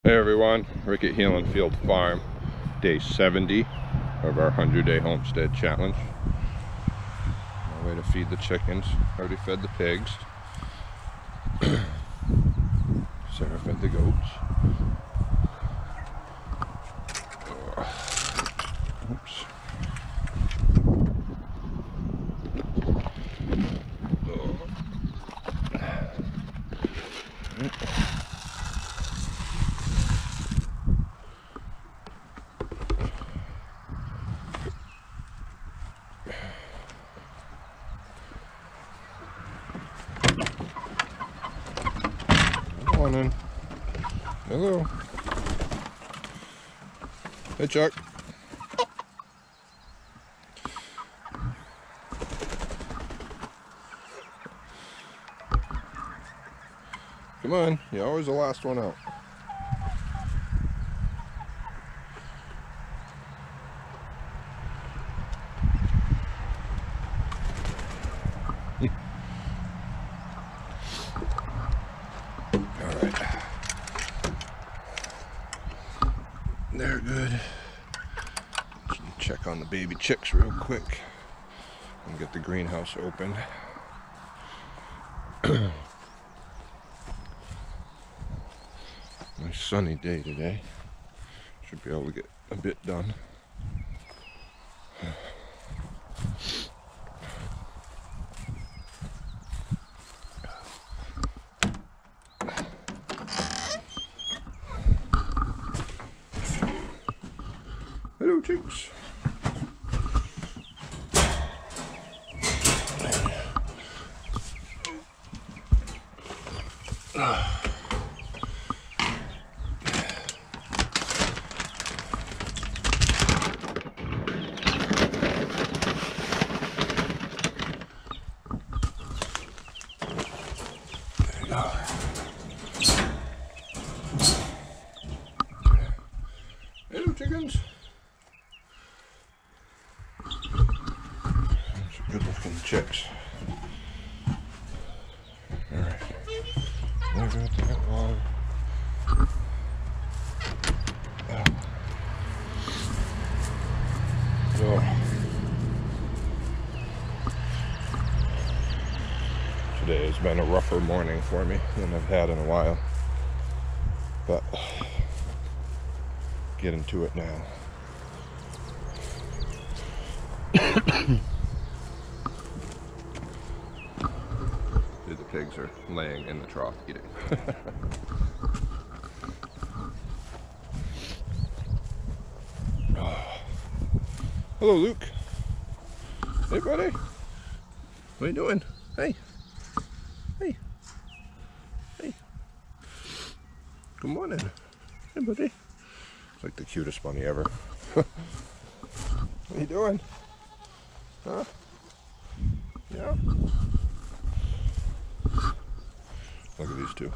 Hey everyone, Rick at Healing Field Farm, day 70 of our 100-day homestead challenge. On my way to feed the chickens. Already fed the pigs. Sarah fed the goats. Oops. Morning. Hello. Hey Chuck. Come on, you're always the last one out. Alright. They're good. Just check on the baby chicks real quick and get the greenhouse open. Nice sunny day today. Should be able to get a bit done. Hello chicks. Hello chickens. Some good looking chicks. Alright. There go that one. So today has been a rougher morning for me than I've had in a while. But get into it now. The pigs are laying in the trough eating. Hello Luke. Hey buddy. What are you doing? Hey. Hey. Hey. Good morning. Hey buddy. It's like the cutest bunny ever. What are you doing? Huh? Yeah? Look at these two.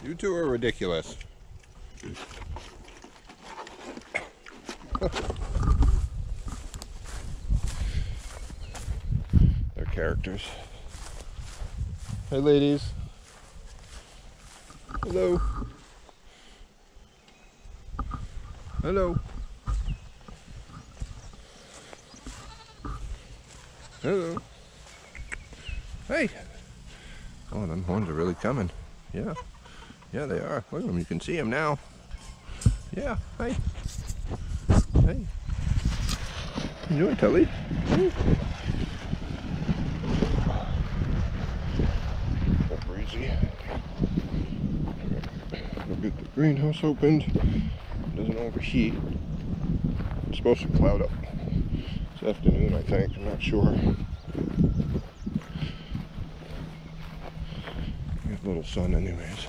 You two are ridiculous. They're characters. Hey ladies. Hello. Hello. Hello. Hey. Oh, them horns are really coming. Yeah. Yeah, they are. Look at them. You can see them now. Yeah. Hey. Hey. You doing, Tully? Hey. So breezy. We'll get the greenhouse opened. It doesn't overheat. It's supposed to cloud up this afternoon, I think. I'm not sure. Get a little sun anyways.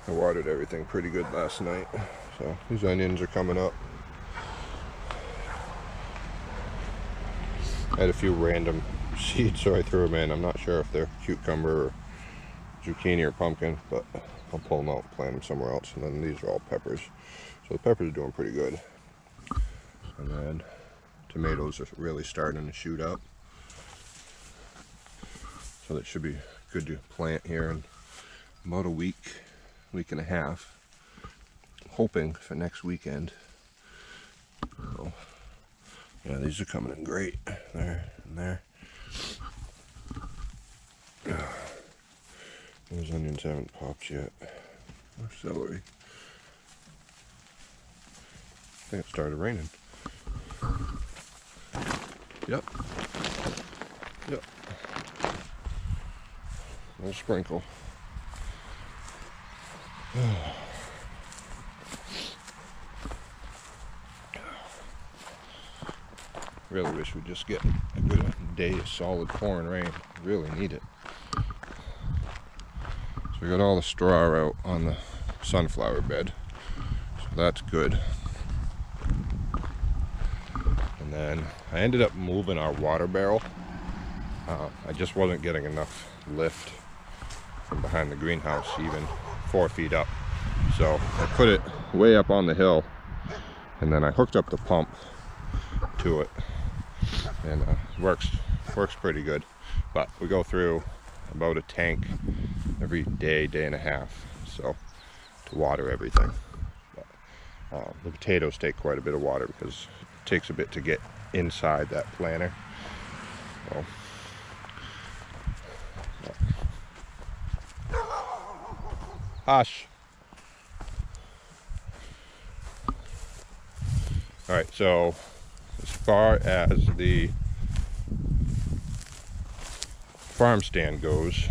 I watered everything pretty good last night, so these onions are coming up. had a few random seeds, so I threw them in. I'm not sure if they're cucumber or zucchini or pumpkin, but I'll pull them out and plant them somewhere else. And then these are all peppers. So the peppers are doing pretty good. And then tomatoes are really starting to shoot up. So that should be good to plant here in about a week and a half. I'm hoping for next weekend. So, yeah, these are coming in great. There and there. Those onions haven't popped yet. Or celery. I think it started raining. Yep. Yep. A little sprinkle. Really wish we'd just get a good day of solid pouring rain. Really need it. So we got all the straw out on the sunflower bed. So that's good. And then I ended up moving our water barrel. I just wasn't getting enough lift from behind the greenhouse, even 4 feet up. So I put it way up on the hill, and then I hooked up the pump to it, and works pretty good. But we go through about a tank every day and a half, so to water everything. But, the potatoes take quite a bit of water because it takes a bit to get inside that planter. So, hush. Alright, so as far as the farm stand goes,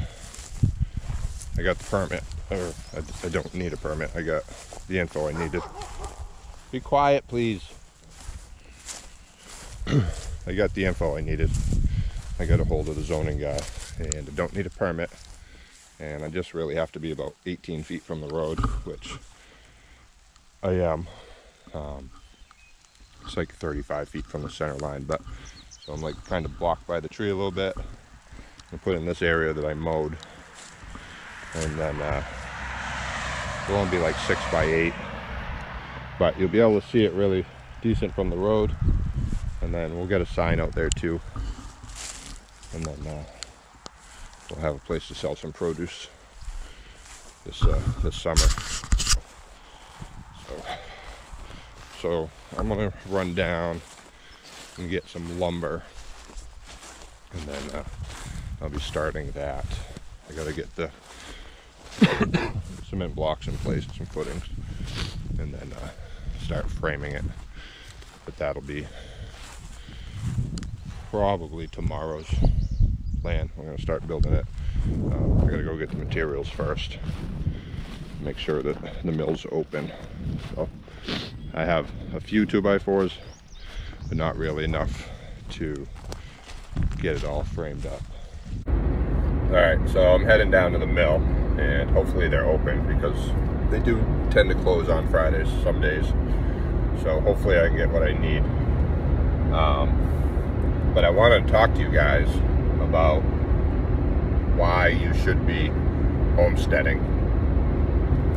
I got the permit, or I don't need a permit. I got the info I needed. Be quiet, please. I got the info I needed. I got a hold of the zoning guy, and I don't need a permit. And I just really have to be about 18 feet from the road, which I am. It's like 35 feet from the center line, but so I'm like kind of blocked by the tree a little bit. I put in this area that I mowed, and then it'll only be like 6 by 8, but you'll be able to see it really decent from the road. And then we'll get a sign out there too, and then we'll have a place to sell some produce this summer. So I'm gonna run down and get some lumber, and then I'll be starting that. I gotta get the cement blocks in place, some footings, and then start framing it. But that'll be probably tomorrow's plan. We're gonna start building it. I gotta go get the materials first, make sure that the mill's open. So I have a few 2x4s, but not really enough to get it all framed up. Alright, so I'm heading down to the mill, and hopefully they're open, because they do tend to close on Fridays some days. So hopefully I can get what I need. But I want to talk to you guys about why you should be homesteading.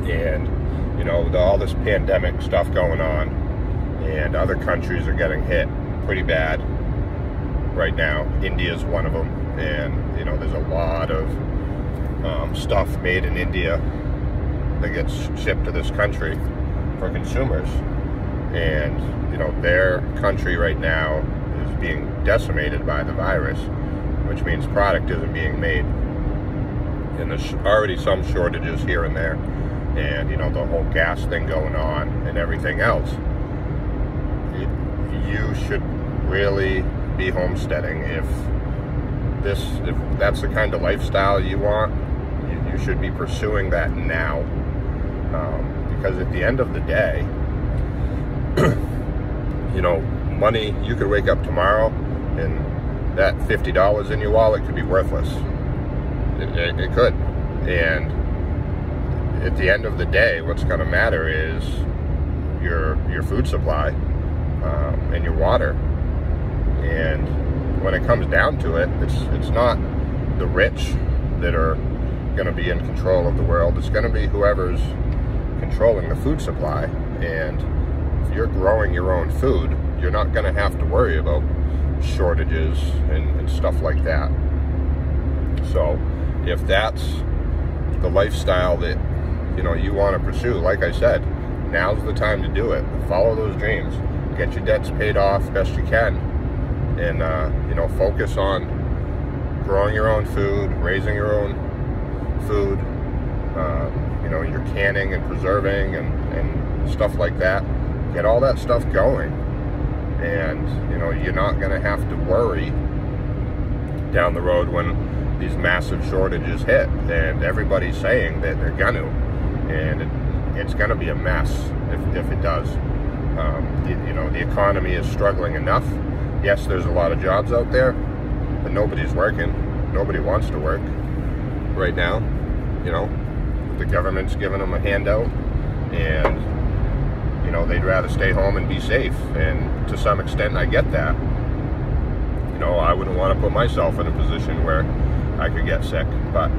And you know, with all this pandemic stuff going on, and other countries are getting hit pretty bad right now. India's one of them, and you know, there's a lot of stuff made in India that gets shipped to this country for consumers. And you know, their country right now is being decimated by the virus, which means product isn't being made, and there's already some shortages here and there. And you know, the whole gas thing going on and everything else, you should really be homesteading. If that's the kind of lifestyle you want, you should be pursuing that now, because at the end of the day, you know, money, you could wake up tomorrow and that $50 in your wallet could be worthless. It could. And at the end of the day, what's going to matter is your food supply and your water. And when it comes down to it, it's not the rich that are going to be in control of the world. It's going to be whoever's controlling the food supply. And if you're growing your own food, you're not going to have to worry about shortages and stuff like that. So if that's the lifestyle that you want to pursue, like I said, now's the time to do it. Follow those dreams. Get your debts paid off best you can, and focus on growing your own food, raising your own food, your canning and preserving and stuff like that. Get all that stuff going, and you're not going to have to worry down the road when these massive shortages hit, and everybody's saying that they're gonna, and it's gonna be a mess if it does. The economy is struggling enough. Yes, there's a lot of jobs out there, but nobody's working. Nobody wants to work right now. The government's giving them a handout, and they'd rather stay home and be safe. And to some extent, I get that. I wouldn't want to put myself in a position where I could get sick, but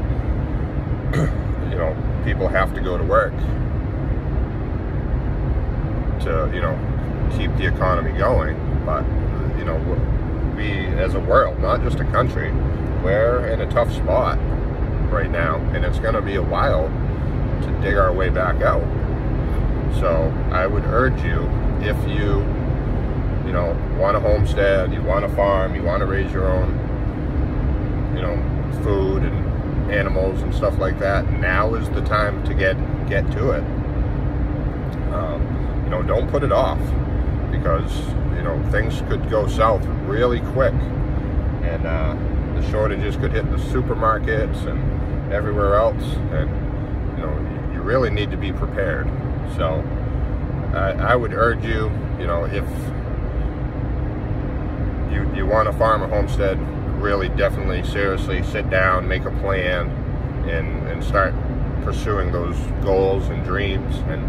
people have to go to work to keep the economy going. But we as a world, not just a country, we're in a tough spot right now, and it's going to be a while to dig our way back out. So I would urge you, if you want to homestead, you want to farm, you want to raise your own food and animals and stuff like that, now is the time to get to it. Don't put it off, because things could go south really quick, and the shortages could hit the supermarkets and everywhere else, and you really need to be prepared. So I would urge you, if you want to farm or homestead, really definitely seriously sit down, make a plan, and start pursuing those goals and dreams, and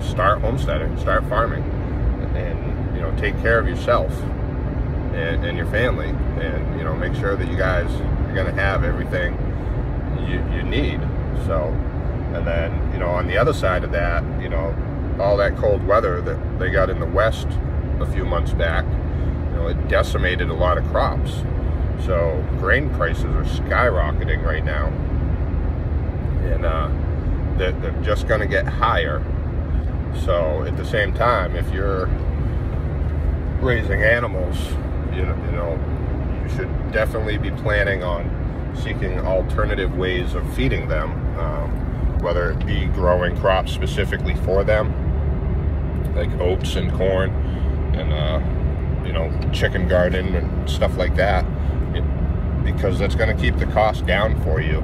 start homesteading, start farming, and take care of yourself and your family, and make sure that you guys are going to have everything you need. So, and then on the other side of that, all that cold weather that they got in the west a few months back, it decimated a lot of crops. So grain prices are skyrocketing right now, and they're just going to get higher. So at the same time, if you're raising animals, you should definitely be planning on seeking alternative ways of feeding them, whether it be growing crops specifically for them, like oats and corn, and chicken garden and stuff like that, because that's going to keep the cost down for you,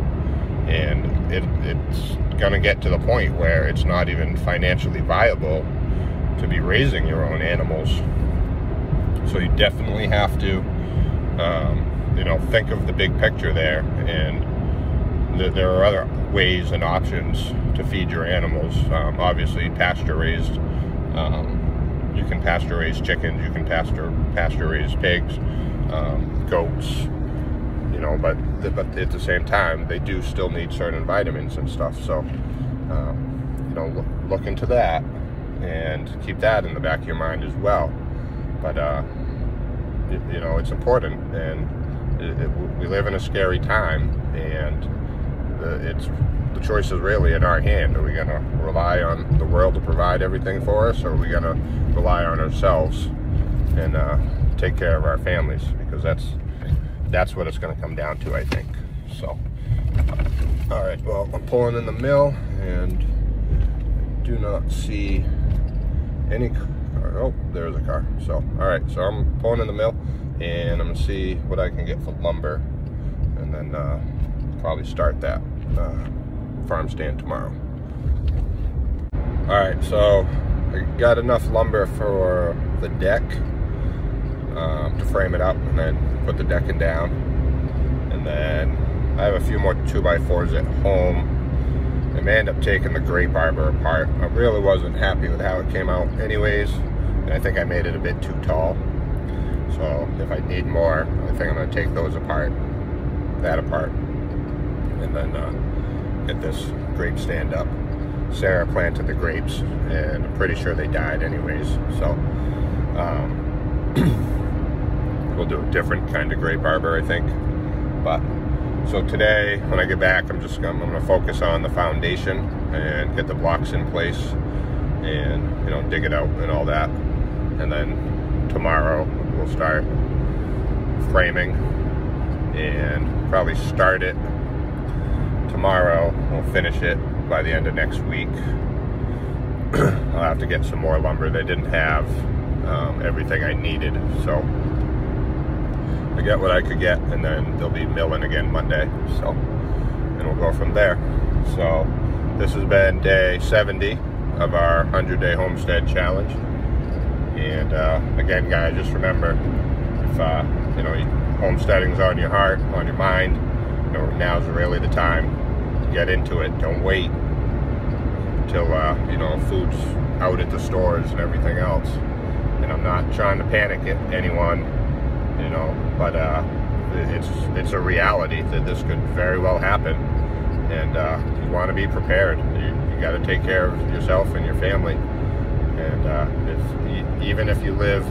and it's going to get to the point where it's not even financially viable to be raising your own animals. So you definitely have to think of the big picture there, and there are other ways and options to feed your animals. Obviously pasture raised, you can pasture raise chickens, you can pasture raise pigs, goats, but at the same time, they do still need certain vitamins and stuff. So, look into that and keep that in the back of your mind as well. But, it's important, and we live in a scary time, and the choice is really in our hand. Are we going to rely on the world to provide everything for us, or are we going to rely on ourselves and take care of our families? Because that's what it's going to come down to, I think. So, all right, well, I'm pulling in the mill and do not see any car. Oh, there's a car. So, all right, so I'm pulling in the mill, and I'm going to see what I can get for lumber, and then probably start that farm stand tomorrow. All right, so I got enough lumber for the deck to frame it up, and then put the decking down. And then I have a few more 2x4s at home. I may end up taking the grape arbor apart. I really wasn't happy with how it came out anyways, and I think I made it a bit too tall. So if I need more, I think I'm going to take those apart, and then get this grape stand up. Sarah planted the grapes, and I'm pretty sure they died anyways. So we'll do a different kind of grape arbor, I think. But so today, when I get back, I'm going to focus on the foundation and get the blocks in place, and dig it out and all that. And then tomorrow we'll start framing, and probably start it tomorrow. We'll finish it by the end of next week. I'll have to get some more lumber. They didn't have everything I needed, so I got what I could get, and then they'll be milling again Monday. So, and we'll go from there. So this has been day 70 of our 100-day homestead challenge. And again, guys, just remember, if homesteading's on your heart, on your mind, now's really the time. Get into it. Don't wait until food's out at the stores and everything else. And I'm not trying to panic anyone, but it's a reality that this could very well happen, and you want to be prepared. You got to take care of yourself and your family. And even if you live,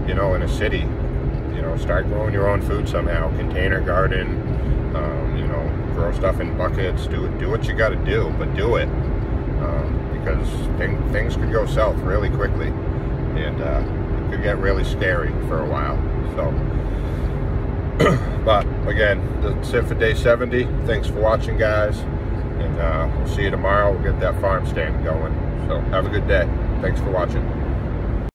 in a city, start growing your own food somehow. Container garden, grow stuff in buckets. Do what you got to do, but do it, because things could go south really quickly, and it could get really scary for a while. So, but again, that's it for day 70. Thanks for watching, guys, and we'll see you tomorrow. We'll get that farm stand going. So have a good day. Thanks for watching.